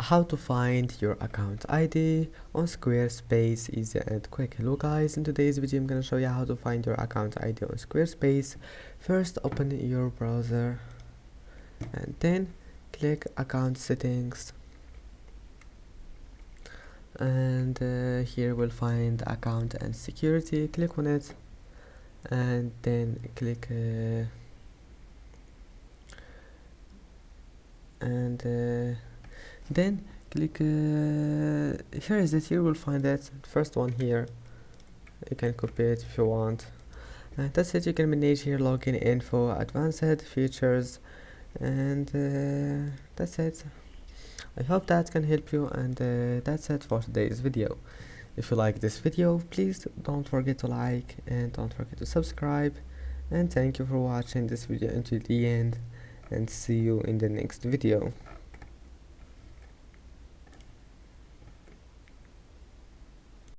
how to find your account ID on Squarespace, easy and quick. Hello guys, in today's video I'm gonna show you how to find your account ID on Squarespace. First, open your browser and then click account settings, and here we'll find account and security. Click on it and then click then click here is it. You will find that first one here. You can copy it if you want, and that's it. You can manage here login info, advanced features, and that's it. I hope that can help you, and that's it for today's video. If you like this video, please don't forget to like and don't forget to subscribe, and thank you for watching this video until the end, and see you in the next video.